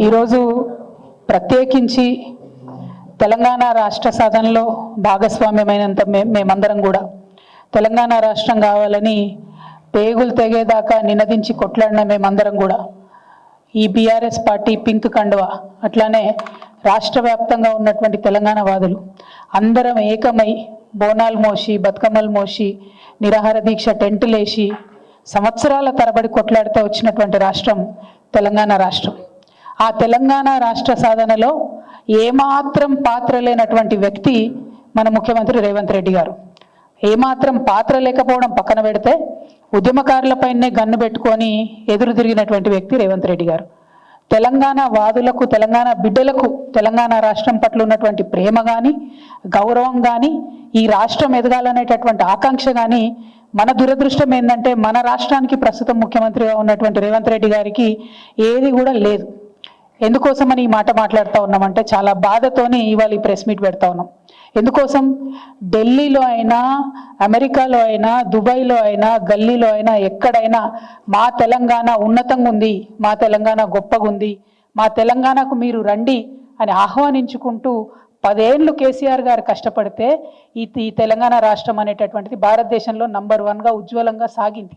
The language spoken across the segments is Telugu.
ఈరోజు ప్రత్యేకించి తెలంగాణ రాష్ట్ర సాధనలో భాగస్వామ్యమైనంత మేమందరం కూడా తెలంగాణ రాష్ట్రం కావాలని పేగులు తెగేదాకా నినదించి కొట్లాడిన మేమందరం కూడా ఈ బీఆర్ఎస్ పార్టీ పింక్ కండువా అట్లానే రాష్ట్ర వ్యాప్తంగా ఉన్నటువంటి తెలంగాణ వాదులు అందరం ఏకమై బోనాలు మోసి బతుకమ్మలు మోసి నిరాహార దీక్ష టెంటులేసి సంవత్సరాల తరబడి కొట్లాడుతూ వచ్చినటువంటి రాష్ట్రం తెలంగాణ రాష్ట్రం. ఆ తెలంగాణ రాష్ట్ర సాధనలో ఏమాత్రం పాత్ర లేనటువంటి వ్యక్తి మన ముఖ్యమంత్రి రేవంత్ రెడ్డి గారు. ఏమాత్రం పాత్ర లేకపోవడం పక్కన పెడితే ఉద్యమకారులపైనే గన్ను పెట్టుకొని ఎదురు తిరిగినటువంటి వ్యక్తి రేవంత్ రెడ్డి గారు. తెలంగాణ వాదులకు, తెలంగాణ బిడ్డలకు తెలంగాణ రాష్ట్రం పట్ల ఉన్నటువంటి ప్రేమ కానీ, గౌరవం కానీ, ఈ రాష్ట్రం ఎదగాలనేటటువంటి ఆకాంక్ష కానీ, మన దురదృష్టం ఏంటంటే మన రాష్ట్రానికి ప్రస్తుతం ముఖ్యమంత్రిగా ఉన్నటువంటి రేవంత్ రెడ్డి గారికి ఏది కూడా లేదు. ఎందుకోసమని ఈ మాట మాట్లాడుతూ ఉన్నామంటే చాలా బాధతోని ఇవాళ ఈ ప్రెస్ మీట్ పెడతా ఉన్నాం. ఎందుకోసం? ఢిల్లీలో అయినా, అమెరికాలో అయినా, దుబాయ్లో అయినా, గల్లీలో అయినా, ఎక్కడైనా మా తెలంగాణ ఉన్నతంగా ఉంది, మా తెలంగాణ గొప్పగా ఉంది, మా తెలంగాణకు మీరు రండి అని ఆహ్వానించుకుంటూ 10 ఏళ్ళు కేసీఆర్ గారు కష్టపడితే ఈ తెలంగాణ రాష్ట్రం అనేటటువంటిది భారతదేశంలో నంబర్ 1గా ఉజ్వలంగా సాగింది.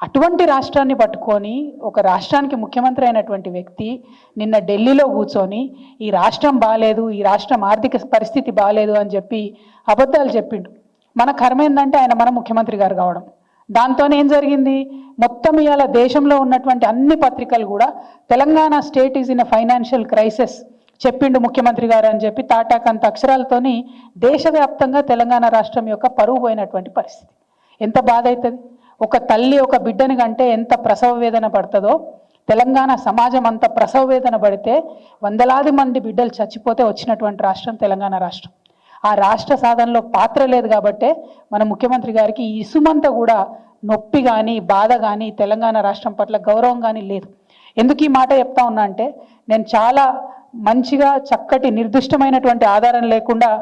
అటువంటి రాష్ట్రాన్ని పట్టుకొని ఒక రాష్ట్రానికి ముఖ్యమంత్రి అయినటువంటి వ్యక్తి నిన్న ఢిల్లీలో కూర్చొని ఈ రాష్ట్రం బాగాలేదు, ఈ రాష్ట్రం ఆర్థిక పరిస్థితి బాగాలేదు అని చెప్పి అబద్ధాలు చెప్పిండు. మన కర్మ ఏంటంటే ఆయన మన ముఖ్యమంత్రి గారు కావడం. దాంతోనే ఏం జరిగింది? మొత్తం ఇవాళ దేశంలో ఉన్నటువంటి అన్ని పత్రికలు కూడా Telangana state is in a financial crisis చెప్పిండు ముఖ్యమంత్రి గారు అని చెప్పి తాటాకంత అక్షరాలతోని దేశవ్యాప్తంగా తెలంగాణ రాష్ట్రం యొక్క పరువు పోయినటువంటి పరిస్థితి. ఎంత బాధ అవుతుంది? ఒక తల్లి ఒక బిడ్డని కంటే ఎంత ప్రసవ వేదన పడుతుందో తెలంగాణ సమాజం అంత ప్రసవ వేదన పడితే వందలాది మంది బిడ్డలు చచ్చిపోతే వచ్చినటువంటి రాష్ట్రం తెలంగాణ రాష్ట్రం. ఆ రాష్ట్ర సాధనలో పాత్ర లేదు కాబట్టే మన ముఖ్యమంత్రి గారికి ఇసుమంతా కూడా నొప్పి కానీ, బాధ కానీ, తెలంగాణ రాష్ట్రం పట్ల గౌరవం కానీ లేదు. ఎందుకు ఈ మాట చెప్తా ఉన్నా అంటే నేను చాలా మంచిగా చక్కటి నిర్దిష్టమైనటువంటి ఆధారం లేకుండా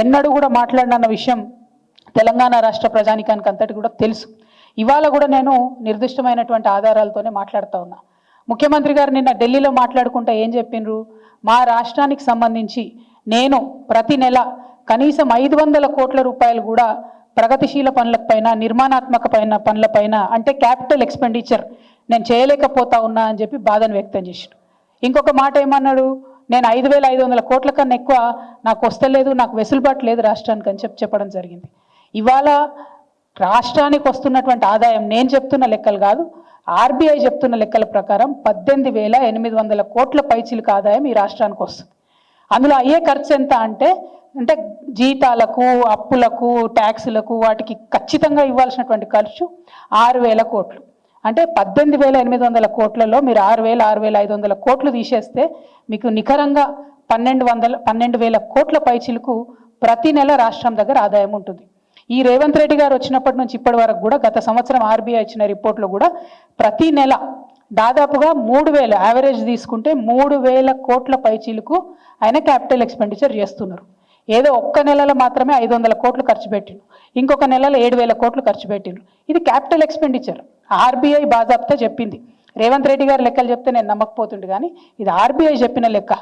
ఎన్నడూ కూడా మాట్లాడిన విషయం తెలంగాణ రాష్ట్ర ప్రజానికానికి అంతటి కూడా తెలుసు. ఇవాళ కూడా నేను నిర్దిష్టమైనటువంటి ఆధారాలతోనే మాట్లాడుతూ ఉన్నా. ముఖ్యమంత్రి గారు నిన్న ఢిల్లీలో మాట్లాడుకుంటా ఏం చెప్పినరు? మా రాష్ట్రానికి సంబంధించి నేను ప్రతి నెల కనీసం 500 కోట్ల రూపాయలు కూడా ప్రగతిశీల పనులపైన, నిర్మాణాత్మక పనులపైన అంటే క్యాపిటల్ ఎక్స్పెండిచర్ నేను చేయలేకపోతా ఉన్నా అని చెప్పి బాధను వ్యక్తం చేశాడు. ఇంకొక మాట ఏమన్నాడు? నేను 5,500 కోట్ల కన్నా ఎక్కువ నాకు వస్తలేదు, నాకు వెసులుబాటు లేదు రాష్ట్రానికి అని చెప్పడం జరిగింది. ఇవాళ రాష్ట్రానికి వస్తున్నటువంటి ఆదాయం నేను చెప్తున్న లెక్కలు కాదు, ఆర్బీఐ చెప్తున్న లెక్కల ప్రకారం 18,800 కోట్ల పైచిలకు ఆదాయం ఈ రాష్ట్రానికి వస్తుంది. అందులో అయ్యే ఖర్చు ఎంత అంటే జీతాలకు, అప్పులకు, ట్యాక్సులకు, వాటికి ఖచ్చితంగా ఇవ్వాల్సినటువంటి ఖర్చు 6,000 కోట్లు. అంటే 18,800 కోట్లలో మీరు 6,500 కోట్లు తీసేస్తే మీకు నికరంగా 12,000 కోట్ల పైచిలకు ప్రతి నెల రాష్ట్రం దగ్గర ఆదాయం ఉంటుంది. ఈ రేవంత్ రెడ్డి గారు వచ్చినప్పటి నుంచి ఇప్పటి వరకు కూడా గత సంవత్సరం ఆర్బీఐ ఇచ్చిన రిపోర్ట్లో కూడా ప్రతి నెల దాదాపుగా 3,000 యావరేజ్ తీసుకుంటే 3,000 కోట్ల పైచీలకు ఆయన క్యాపిటల్ ఎక్స్పెండిచర్ చేస్తున్నారు. ఏదో ఒక్క నెలలో మాత్రమే 500 కోట్లు ఖర్చు పెట్టిండు, ఇంకొక నెలలో 7,000 కోట్లు ఖర్చు పెట్టిండు. ఇది క్యాపిటల్ ఎక్స్పెండిచర్. ఆర్బీఐ బాజాబ్తా చెప్పింది. రేవంత్ రెడ్డి గారు లెక్కలు చెప్తే నేను నమ్మకపోతుండే, కానీ ఇది ఆర్బీఐ చెప్పిన లెక్క.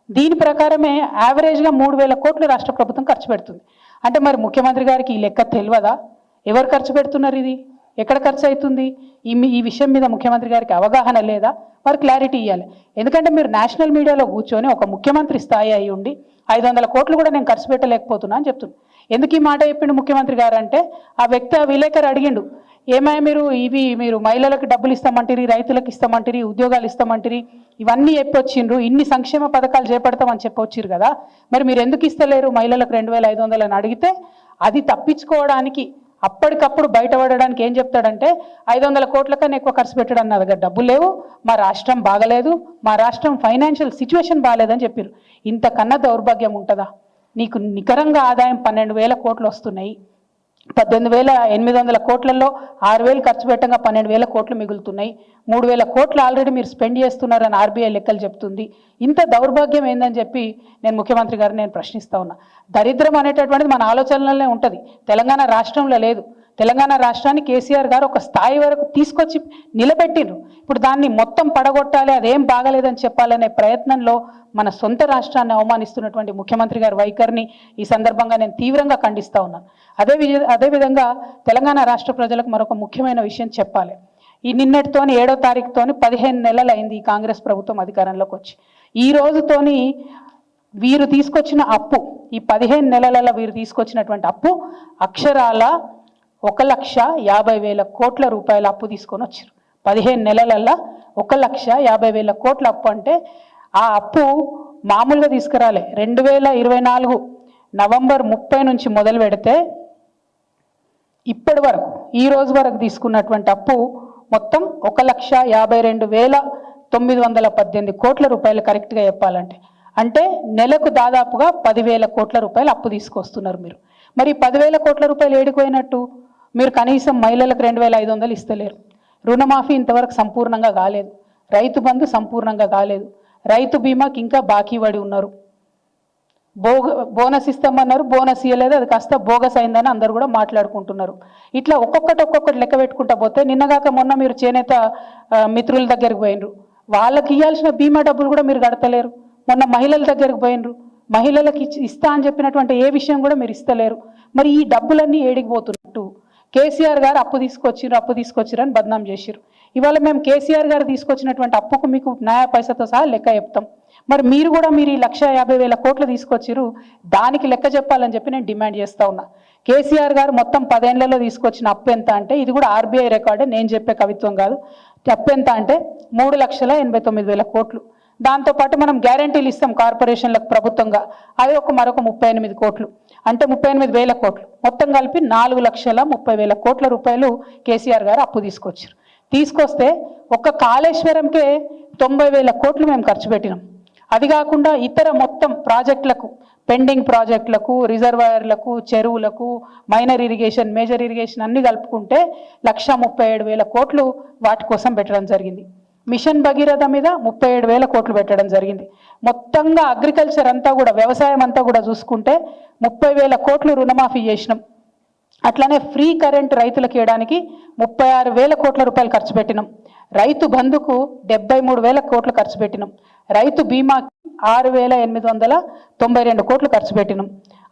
దీని ప్రకారమే యావరేజ్గా 3,000 కోట్లు రాష్ట్ర ప్రభుత్వం ఖర్చు పెడుతుంది. అంటే మరి ముఖ్యమంత్రి గారికి ఈ లెక్క తెలియదా? ఎవరు ఖర్చు పెడుతున్నారు? ఇది ఎక్కడ ఖర్చు అవుతుంది? ఈ విషయం మీద ముఖ్యమంత్రి గారికి అవగాహన లేదా? మరి క్లారిటీ ఇవ్వాలి. ఎందుకంటే మీరు నేషనల్ మీడియాలో కూర్చొని ఒక ముఖ్యమంత్రి స్థాయి అయి ఉండి 500 కోట్లు కూడా నేను ఖర్చు పెట్టలేకపోతున్నా అని చెప్తున్నాను. ఎందుకు ఈ మాట చెప్పిండు ముఖ్యమంత్రి గారు అంటే ఆ వ్యక్తి, ఆ విలేకరు అడిగిండు, ఏమై మీరు మహిళలకు డబ్బులు ఇస్తామంటారు, రైతులకు ఇస్తామంటారు, ఉద్యోగాలు ఇస్తామంటారు, ఇవన్నీ చెప్పొచ్చిండ్రు, ఇన్ని సంక్షేమ పథకాలు చేపడతామని చెప్పొచ్చిరు కదా, మరి మీరు ఎందుకు ఇస్తలేరు మహిళలకు 2,500 అని అడిగితే అది తప్పించుకోవడానికి, అప్పటికప్పుడు బయటపడడానికి ఏం చెప్తాడంటే 500 కోట్ల కన్నా ఎక్కువ ఖర్చు పెట్టడం నా దగ్గర డబ్బులు లేవు, మా రాష్ట్రం బాగలేదు, మా రాష్ట్రం ఫైనాన్షియల్ సిచ్యువేషన్ బాగాలేదని చెప్పారు. ఇంతకన్నా దౌర్భాగ్యం ఉంటుందా? నీకు నికరంగా ఆదాయం 12,000 కోట్లు వస్తున్నాయి, 18,800 కోట్లలో 6,000 ఖర్చు పెట్టగా 12,000 కోట్లు మిగులుతున్నాయి, 3,000 కోట్లు ఆల్రెడీ మీరు స్పెండ్ చేస్తున్నారని ఆర్బీఐ లెక్కలు చెప్తుంది. ఇంత దౌర్భాగ్యం ఏందని చెప్పి నేను ముఖ్యమంత్రి గారిని ప్రశ్నిస్తా ఉన్నా. దరిద్రం అనేటటువంటిది మన ఆలోచనలనే ఉంటుంది, తెలంగాణ రాష్ట్రంలో లేదు. తెలంగాణ రాష్ట్రాన్ని కేసీఆర్ గారు ఒక స్థాయి వరకు తీసుకొచ్చి నిలబెట్టిండ్రు. ఇప్పుడు దాన్ని మొత్తం పడగొట్టాలి, అదేం బాగలేదని చెప్పాలనే ప్రయత్నంలో మన సొంత రాష్ట్రాన్ని అవమానిస్తున్నటువంటి ముఖ్యమంత్రి గారి వైఖరిని ఈ సందర్భంగా నేను తీవ్రంగా ఖండిస్తూ ఉన్నాను. అదేవిధంగా తెలంగాణ రాష్ట్ర ప్రజలకు మరొక ముఖ్యమైన విషయం చెప్పాలి. ఈ నిన్నటితోని 7వ తారీఖుతోని 15 నెలలు అయింది ఈ కాంగ్రెస్ ప్రభుత్వం అధికారంలోకి వచ్చి. ఈ రోజుతోని వీరు తీసుకొచ్చిన అప్పు, ఈ 15 నెలలలో వీరు తీసుకొచ్చినటువంటి అప్పు అక్షరాల 1,50,000 కోట్ల రూపాయల అప్పు తీసుకొని వచ్చారు. 15 నెలలల్లో 1,50,000 కోట్ల అప్పు అంటే ఆ అప్పు మామూలుగా తీసుకురాలే. 2024 నవంబర్ 30 నుంచి మొదలు పెడితే ఇప్పటి వరకు ఈ రోజు వరకు తీసుకున్నటువంటి అప్పు మొత్తం 1,52,918 కోట్ల రూపాయలు కరెక్ట్గా చెప్పాలంటే. అంటే నెలకు దాదాపుగా 10,000 కోట్ల రూపాయలు అప్పు తీసుకొస్తున్నారు మీరు. మరి 10,000 కోట్ల రూపాయలు ఏడిపోయినట్టు? మీరు కనీసం మహిళలకు 2,500 ఇస్తలేరు. రుణమాఫీ ఇంతవరకు సంపూర్ణంగా కాలేదు. రైతు బంధు సంపూర్ణంగా కాలేదు. రైతు బీమాకి ఇంకా బాకీ పడి ఉన్నారు. బోనస్ ఇస్తామన్నారు, బోనస్ ఇవ్వలేదు, అది కాస్త బోగస్ అయిందని అందరూ కూడా మాట్లాడుకుంటున్నారు. ఇట్లా ఒక్కొక్కటి లెక్క పెట్టుకుంటా పోతే నిన్నగాక మొన్న మీరు చేనేత మిత్రుల దగ్గరికి పోయినరు, వాళ్ళకి ఇవ్వాల్సిన బీమా డబ్బులు కూడా మీరు కడతలేరు. మొన్న మహిళల దగ్గరికి పోయినరు, మహిళలకు ఇస్తా అని చెప్పినటువంటి ఏ విషయం కూడా మీరు ఇస్తలేరు. మరి ఈ డబ్బులన్నీ ఏడికి పోతున్నట్టు? కేసీఆర్ గారు అప్పు తీసుకొచ్చిరు అని బద్నాం చేసిరు. ఇవాళ మేము కేసీఆర్ గారు తీసుకొచ్చినటువంటి అప్పుకు మీకు న్యాయ పైసతో సహా లెక్క చెప్తాం. మరి మీరు కూడా మీరు ఈ 1,50,000 కోట్లు తీసుకొచ్చిరు, దానికి లెక్క చెప్పాలని చెప్పి నేను డిమాండ్ చేస్తూ ఉన్నా. కేసీఆర్ గారు మొత్తం 10 ఏళ్లలో తీసుకొచ్చిన అప్పు ఎంత అంటే, ఇది కూడా ఆర్బీఐ రికార్డే, నేను చెప్పే కవిత్వం కాదు. అప్పు ఎంత అంటే 3,89,000 కోట్లు. దాంతోపాటు మనం గ్యారంటీలు ఇస్తాం కార్పొరేషన్లకు ప్రభుత్వంగా, అది మరొక 38 కోట్లు, అంటే 38,000 కోట్లు. మొత్తం కలిపి 4,30,000 కోట్ల రూపాయలు కేసీఆర్ గారు అప్పు తీసుకొస్తే ఒక్క కాళేశ్వరంకే 90,000 కోట్లు మేము ఖర్చు పెట్టినాం. అది కాకుండా ఇతర మొత్తం ప్రాజెక్టులకు, పెండింగ్ ప్రాజెక్టులకు, రిజర్వాయర్లకు, చెరువులకు, మైనర్ ఇరిగేషన్, మేజర్ ఇరిగేషన్ అన్ని కలుపుకుంటే 1,37,000 కోట్లు వాటి కోసం పెట్టడం జరిగింది. మిషన్ భగీరథ మీద 37,000 కోట్లు పెట్టడం జరిగింది. మొత్తంగా అగ్రికల్చర్ అంతా కూడా, వ్యవసాయం అంతా కూడా చూసుకుంటే 30,000 కోట్లు రుణమాఫీ చేసినాం. అట్లానే ఫ్రీ కరెంట్ రైతులకు ఇవ్వడానికి 36,000 కోట్ల రూపాయలు ఖర్చు పెట్టినాం. రైతు బంధుకు 73,000 కోట్లు ఖర్చు పెట్టినాం. రైతు బీమాకి 6,892 కోట్లు ఖర్చు పెట్టినాం.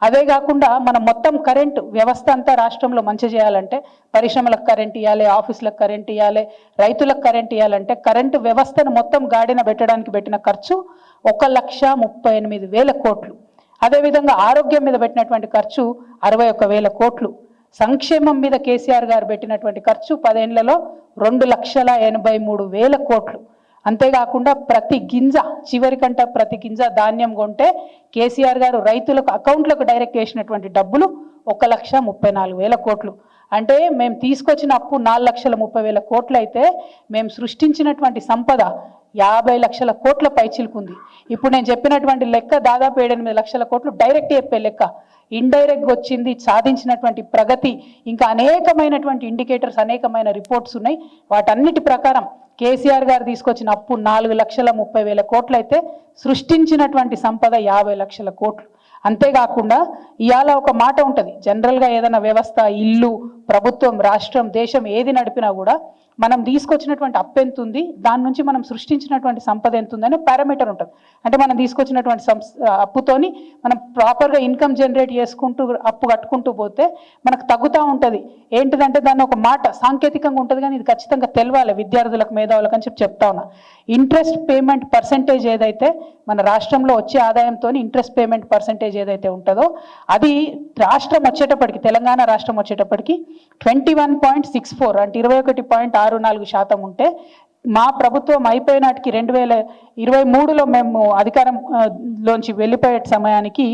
అదే కాకుండా మనం మొత్తం కరెంటు వ్యవస్థ అంతా రాష్ట్రంలో మంచి చేయాలంటే, పరిశ్రమలకు కరెంట్ ఇవ్వాలి, ఆఫీసులకు కరెంట్ ఇవ్వాలి, రైతులకు కరెంట్ ఇవ్వాలంటే కరెంటు వ్యవస్థను మొత్తం గాడిన పెట్టడానికి పెట్టిన ఖర్చు 1,38,000 కోట్లు. అదేవిధంగా ఆరోగ్యం మీద పెట్టినటువంటి ఖర్చు 61,000 కోట్లు. సంక్షేమం మీద కేసీఆర్ గారు పెట్టినటువంటి ఖర్చు 10 ఏళ్లలో 2,83,000 కోట్లు. అంతేకాకుండా ప్రతి గింజ, చివరికంట ప్రతి గింజ ధాన్యం కొంటే కేసీఆర్ గారు రైతులకు అకౌంట్లకు డైరెక్ట్ చేసినటువంటి డబ్బులు 1,34,000 కోట్లు. అంటే మేము తీసుకొచ్చిన అప్పు 4,30,000 కోట్లు అయితే మేము సృష్టించినటువంటి సంపద 50 లక్షల కోట్ల పైచిలుకుంది. ఇప్పుడు నేను చెప్పినటువంటి లెక్క దాదాపు 7-8 లక్షల కోట్లు డైరెక్ట్ చెప్పే లెక్క. ఇండైరెక్ట్గా వచ్చింది సాధించినటువంటి ప్రగతి, ఇంకా అనేకమైనటువంటి ఇండికేటర్స్, అనేకమైన రిపోర్ట్స్ ఉన్నాయి. వాటన్నిటి ప్రకారం కేసీఆర్ గారు తీసుకొచ్చిన అప్పు 4,30,000 కోట్లు అయితే సృష్టించినటువంటి సంపద 50 లక్షల కోట్లు. అంతేకాకుండా ఇవాళ ఒక మాట ఉంటుంది, జనరల్గా ఏదైనా వ్యవస్థ, ఇల్లు, ప్రభుత్వం, రాష్ట్రం, దేశం ఏది నడిపినా కూడా మనం తీసుకొచ్చినటువంటి అప్పు ఎంత ఉంది, దాని నుంచి మనం సృష్టించినటువంటి సంపద ఎంత ఉందని పారామీటర్ ఉంటుంది. అంటే మనం తీసుకొచ్చినటువంటి అప్పుతోని మనం ప్రాపర్గా ఇన్కమ్ జనరేట్ చేసుకుంటూ అప్పు కట్టుకుంటూ పోతే మనకు తగ్గుతూ ఉంటుంది. ఏంటిదంటే దాన్ని ఒక మాట సాంకేతికంగా ఉంటుంది, కానీ ఇది ఖచ్చితంగా తెలవాలి విద్యార్థులకు, మేధావులకు అని చెప్తా ఉన్నా. ఇంట్రెస్ట్ పేమెంట్ పర్సంటేజ్ ఏదైతే మన రాష్ట్రంలో వచ్చే ఆదాయంతో ఇంట్రెస్ట్ పేమెంట్ పర్సంటేజ్ ఏదైతే ఉంటుందో అది రాష్ట్రం వచ్చేటప్పటికి, తెలంగాణ రాష్ట్రం వచ్చేటప్పటికి 21.64 అంటే 21.64% ఉంటే, మా ప్రభుత్వం అయిపోయినాటికి 2023లో మేము అధికారంలోంచి వెళ్ళిపోయే సమయానికి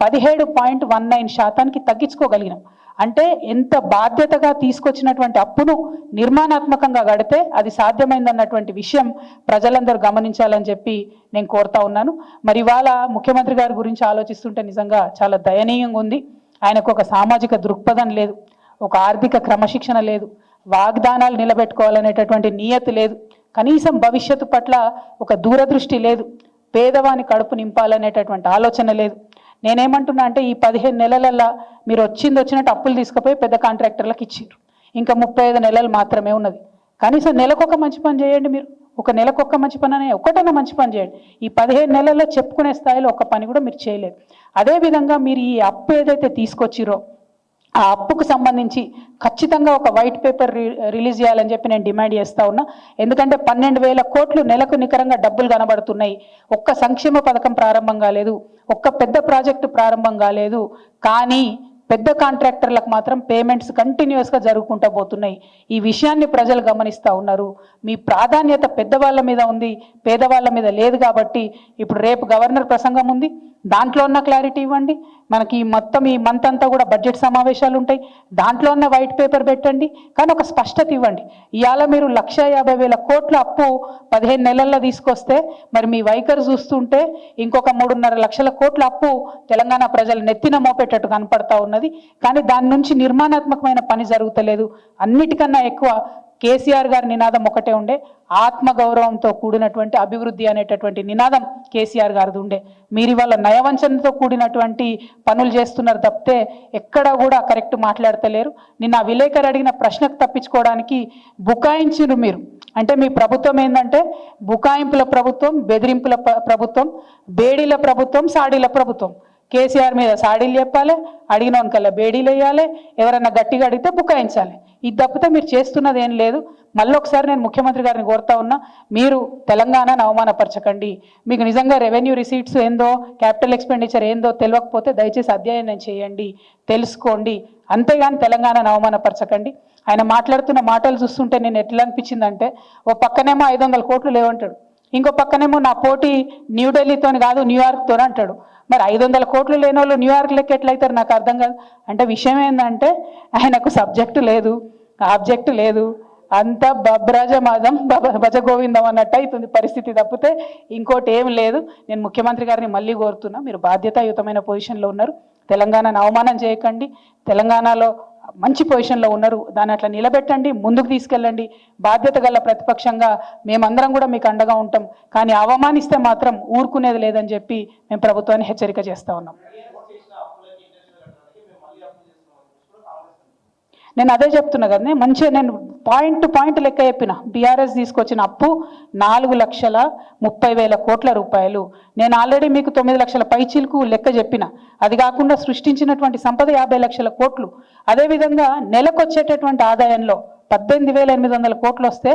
17.19% తగ్గించుకోగలిగినాం. అంటే ఎంత బాధ్యతగా తీసుకొచ్చినటువంటి అప్పును నిర్మాణాత్మకంగా గడితే అది సాధ్యమైందన్నటువంటి విషయం ప్రజలందరూ గమనించాలని చెప్పి నేను కోరుతా ఉన్నాను. మరి ఇవాళ ముఖ్యమంత్రి గారి గురించి ఆలోచిస్తుంటే నిజంగా చాలా దయనీయంగా ఉంది. ఆయనకు ఒక సామాజిక దృక్పథం లేదు, ఒక ఆర్థిక క్రమశిక్షణ లేదు, వాగ్దానాలు నిలబెట్టుకోవాలనేటటువంటి నియతి లేదు, కనీసం భవిష్యత్తు పట్ల ఒక దూరదృష్టి లేదు, పేదవాని కడుపు నింపాలనేటటువంటి ఆలోచన లేదు. నేనేమంటున్నా అంటే ఈ 15 నెలలల్లో మీరు వచ్చినట్టు అప్పులు తీసుకుపోయి పెద్ద కాంట్రాక్టర్లకు ఇచ్చిండ్రు. ఇంకా 35 నెలలు మాత్రమే ఉన్నది. కనీసం నెలకొక మంచి పని చేయండి. మీరు ఒక నెలకొక్క మంచి పని అనే ఒక్కటైనా మంచి పని చేయండి. ఈ 15 నెలల్లో చెప్పుకునే స్థాయిలో ఒక్క పని కూడా మీరు చేయలేదు. అదేవిధంగా మీరు ఈ అప్పు ఏదైతే తీసుకొచ్చిరో ఆ అప్పుకు సంబంధించి ఖచ్చితంగా ఒక వైట్ పేపర్ రిలీజ్ చేయాలని చెప్పి నేను డిమాండ్ చేస్తా ఉన్నా. ఎందుకంటే 12,000 కోట్లు నెలకు నికరంగా డబ్బులు కనబడుతున్నాయి. ఒక్క సంక్షేమ పథకం ప్రారంభం కాలేదు, ఒక్క పెద్ద ప్రాజెక్టు ప్రారంభం కాలేదు. కానీ పెద్ద కాంట్రాక్టర్లకు మాత్రం పేమెంట్స్ కంటిన్యూస్గా జరుగుకుంటూ పోతున్నాయి. ఈ విషయాన్ని ప్రజలు గమనిస్తూ ఉన్నారు. మీ ప్రాధాన్యత పెద్దవాళ్ళ మీద ఉంది, పేదవాళ్ళ మీద లేదు. కాబట్టి ఇప్పుడు రేపు గవర్నర్ ప్రసంగం ఉంది, దాంట్లో ఉన్న క్లారిటీ ఇవ్వండి. మనకి మొత్తం ఈ మంత్ అంతా కూడా బడ్జెట్ సమావేశాలు ఉంటాయి, దాంట్లో ఉన్న వైట్ పేపర్ పెట్టండి. కానీ ఒక స్పష్టత ఇవ్వండి. ఇవాళ మీరు 1,50,000 కోట్ల అప్పు 15 నెలల్లో తీసుకొస్తే మరి మీ వైఖరి చూస్తుంటే ఇంకొక 3.5 లక్షల కోట్ల అప్పు తెలంగాణ ప్రజలు నెత్తిన మోపేటట్టు కనపడతా ఉన్నది. కానీ దాని నుంచి నిర్మాణాత్మకమైన పని జరుగుతలేదు. అన్నిటికన్నా ఎక్కువ కేసీఆర్ గారి నినాదం ఒకటే ఉండే, ఆత్మగౌరవంతో కూడినటువంటి అభివృద్ధి అనేటటువంటి నినాదం కేసీఆర్ గారిది ఉండే. మీరు ఇవాళ నయవంచనతో కూడినటువంటి పనులు చేస్తున్నారు తప్పితే ఎక్కడ కూడా కరెక్ట్ మాట్లాడతలేరు. నిన్న విలేకరు అడిగిన ప్రశ్నకు తప్పించుకోవడానికి బుకాయించారు మీరు. అంటే మీ ప్రభుత్వం ఏంటంటే బుకాయింపుల ప్రభుత్వం, బెదిరింపుల ప్రభుత్వం, బేడీల ప్రభుత్వం, సాడీల ప్రభుత్వం. కేసీఆర్ మీద సాడీలు చెప్పాలి, అడిగినోనికల్లా బేడీలు వేయాలి, ఎవరన్నా గట్టిగా అడిగితే బుకాయించాలి. ఇది తప్పితే మీరు చేస్తున్నది ఏం లేదు. మళ్ళీ ఒకసారి నేను ముఖ్యమంత్రి గారిని కోరుతా ఉన్నా, మీరు తెలంగాణను అవమానపరచకండి. మీకు నిజంగా రెవెన్యూ రిసీట్స్ ఏందో, క్యాపిటల్ ఎక్స్పెండిచర్ ఏందో తెలియకపోతే దయచేసి అధ్యయనం చేయండి, తెలుసుకోండి. అంతేగాని తెలంగాణను అవమానపరచకండి. ఆయన మాట్లాడుతున్న మాటలు చూస్తుంటే నేను ఎట్లా అనిపించిందంటే, ఓ పక్కనేమో 500 కోట్లు లేవంటాడు, ఇంకో పక్కనేమో నా పోటీ న్యూఢిల్లీతోని కాదు న్యూయార్క్తో అంటాడు. మరి 500 కోట్లు లేని వాళ్ళు న్యూయార్క్ లెక్క ఎట్లయితారు నాకు అర్థం కాదు. అంటే విషయం ఏంటంటే ఆయనకు సబ్జెక్టు లేదు, ఆబ్జెక్టు లేదు, అంత బబ్రాజమాదం భజగోవిందం అన్నట్టు అవుతుంది పరిస్థితి తప్పితే ఇంకోటి ఏం లేదు. నేను ముఖ్యమంత్రి గారిని మళ్ళీ కోరుతున్నా, మీరు బాధ్యతాయుతమైన పొజిషన్లో ఉన్నారు, తెలంగాణను అవమానం చేయకండి. తెలంగాణలో మంచి పొజిషన్లో ఉన్నారు, దాన్ని అట్లా నిలబెట్టండి, ముందుకు తీసుకెళ్ళండి. బాధ్యత గల ప్రతిపక్షంగా మేమందరం కూడా మీకు అండగా ఉంటాం. కానీ అవమానిస్తే మాత్రం ఊరుకునేది లేదని చెప్పి మేము ప్రభుత్వాన్ని హెచ్చరిక చేస్తూ ఉన్నాం. నేను అదే చెప్తున్నా కదా, మంచిగా నేను పాయింట్ టు పాయింట్ లెక్క చెప్పిన. బీఆర్ఎస్ తీసుకొచ్చిన అప్పు 4,30,000 కోట్ల రూపాయలు. నేను ఆల్రెడీ మీకు 9 లక్షల పైచీలకు లెక్క చెప్పిన. అది కాకుండా సృష్టించినటువంటి సంపద 50 లక్షల కోట్లు. అదేవిధంగా నెలకు వచ్చేటటువంటి ఆదాయంలో 18,800 కోట్లు వస్తే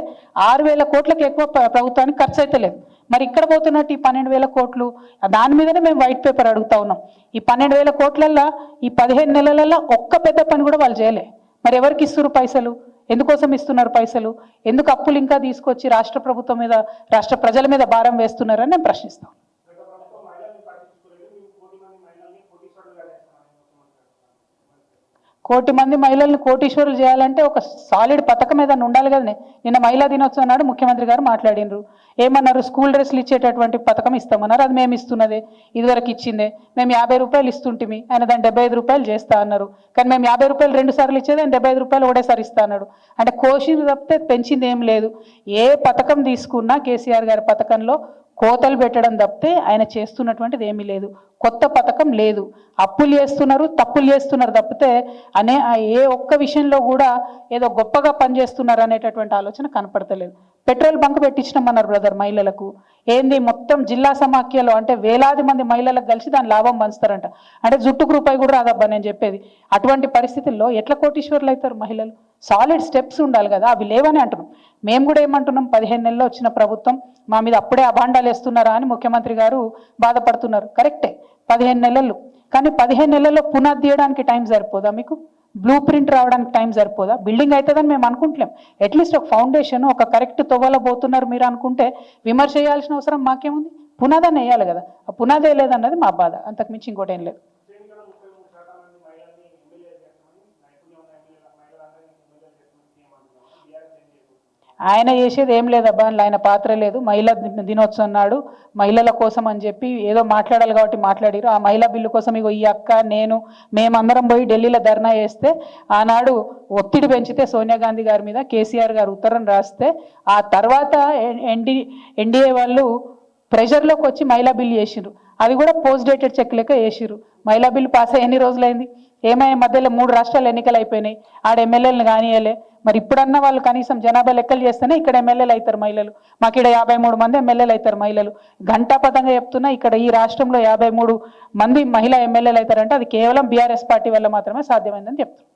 6,000 కోట్లకు ఎక్కువ ప్రభుత్వానికి ఖర్చు అయితే లేదు. మరి ఇక్కడ పోతున్నట్టు ఈ 12,000 కోట్లు, దాని మీదనే మేము వైట్ పేపర్ అడుగుతా ఉన్నాం. ఈ 12,000 కోట్లల్లో ఈ 15 నెలలలో ఒక్క పెద్ద పని కూడా వాళ్ళు చేయలే. మరి ఎవరికి ఇస్తున్నారు పైసలు? ఎందుకోసం ఇస్తున్నారు పైసలు? ఎందుకు అప్పులు ఇంకా తీసుకొచ్చి రాష్ట్ర ప్రభుత్వం మీద, రాష్ట్ర ప్రజల మీద భారం వేస్తున్నారని నేను ప్రశ్నిస్తాను. కోటి మంది మహిళల్ని కోటీశ్వరులు చేయాలంటే ఒక సాలిడ్ పథకం ఏదైనా ఉండాలి కదనే. నిన్న మహిళా దినోత్సవం నాడు ముఖ్యమంత్రి గారు మాట్లాడినరు, ఏమన్నారు, స్కూల్ డ్రెస్లు ఇచ్చేటటువంటి పథకం ఇస్తామన్నారు. అది మేము ఇస్తున్నదే, ఇదివరకు ఇచ్చిందే. మేము 50 రూపాయలు ఇస్తుంటిమి, ఆయన దాన్ని 75 రూపాయలు చేస్తా అన్నారు. కానీ మేము 50 రూపాయలు 2 సార్లు ఇచ్చేది, ఆయన 75 రూపాయలు ఒకటేసారి ఇస్తా అన్నాడు. అంటే కోషిని తప్పితే పెంచింది ఏం లేదు. ఏ పథకం తీసుకున్నా కేసీఆర్ గారి పథకంలో కోతలు పెట్టడం తప్పితే ఆయన చేస్తున్నటువంటిది ఏమీ లేదు. కొత్త పథకం లేదు. అప్పులు చేస్తున్నారు, తప్పులు చేస్తున్నారు తప్పితే ఏ ఒక్క విషయంలో కూడా ఏదో గొప్పగా పనిచేస్తున్నారు అనేటటువంటి ఆలోచన కనపడతలేదు. పెట్రోల్ బంక్ పెట్టించినామన్నారు బ్రదర్ మహిళలకు. ఏంది మొత్తం జిల్లా సమాఖ్యలో అంటే వేలాది మంది మహిళలకు కలిసి దాని లాభం పంచుతారంట. అంటే జుట్టుకు రూపాయి కూడా రాదబ్బా నేను చెప్పేది. అటువంటి పరిస్థితుల్లో ఎట్లా కోటీశ్వర్లు అవుతారు మహిళలు? సాలిడ్ స్టెప్స్ ఉండాలి కదా, అవి లేవని అంటున్నాం. మేము కూడా ఏమంటున్నాం, 15 నెలల్లో వచ్చిన ప్రభుత్వం మా మీద అప్పుడే అభాండాలు వేస్తున్నారా అని ముఖ్యమంత్రి గారు బాధపడుతున్నారు. కరెక్టే, 15 నెలలు. కానీ 15 నెలల్లో పునాది తీయడానికి టైం సరిపోదా? మీకు బ్లూ ప్రింట్ రావడానికి టైం సరిపోదా? బిల్డింగ్ అవుతుందని మేము అనుకుంటలేం. అట్లీస్ట్ ఒక ఫౌండేషన్, ఒక కరెక్ట్ తొవ్వలో పోతున్నారు మీరు అనుకుంటే విమర్శ చేయాల్సిన అవసరం మాకేముంది? పునాదాన్ని వేయాలి కదా. ఆ పునాదే లేదన్నది మా బాధ, అంతకు మించి ఇంకోటి ఏం లేదు. ఆయన చేసేది ఏం లేదబ్బా, ఆయన పాత్ర లేదు. మహిళా దినోత్సవం నాడు మహిళల కోసం అని చెప్పి ఏదో మాట్లాడాలి కాబట్టి మాట్లాడారు. ఆ మహిళా బిల్లు కోసం ఇగో ఈ అక్క నేను మేమందరం పోయి ఢిల్లీలో ధర్నా చేస్తే ఆనాడు ఒత్తిడి పెంచితే సోనియా గాంధీ గారి మీద కేసీఆర్ గారు ఉత్తరం రాస్తే ఆ తర్వాత ఎన్డీఏ వాళ్ళు ప్రెషర్లోకి వచ్చి మహిళా బిల్ చేసిర్రు. అది కూడా పోస్ట్ డేటెడ్ చెక్ లెక్క వేసిర్రు. మహిళా బిల్ పాస్ అయ్యి ఎన్ని రోజులైంది? ఏమయ్యే మధ్యలో 3 రాష్ట్రాలు ఎన్నికలు అయిపోయినాయి. ఆడ ఎమ్మెల్యేలను కానియలే. మరి ఇప్పుడన్నా వాళ్ళు కనీసం జనాభా లెక్కలు చేస్తేనే ఇక్కడ ఎమ్మెల్యేలు అవుతారు మహిళలు. మాకు ఇక్కడ 53 మంది ఎమ్మెల్యేలు అవుతారు మహిళలు. ఘంటాపథంగా చెప్తున్నా, ఇక్కడ ఈ రాష్ట్రంలో 53 మంది మహిళా ఎమ్మెల్యేలు అవుతారంటే అది కేవలం బీఆర్ఎస్ పార్టీ వల్ల మాత్రమే సాధ్యమైందని చెప్తున్నారు.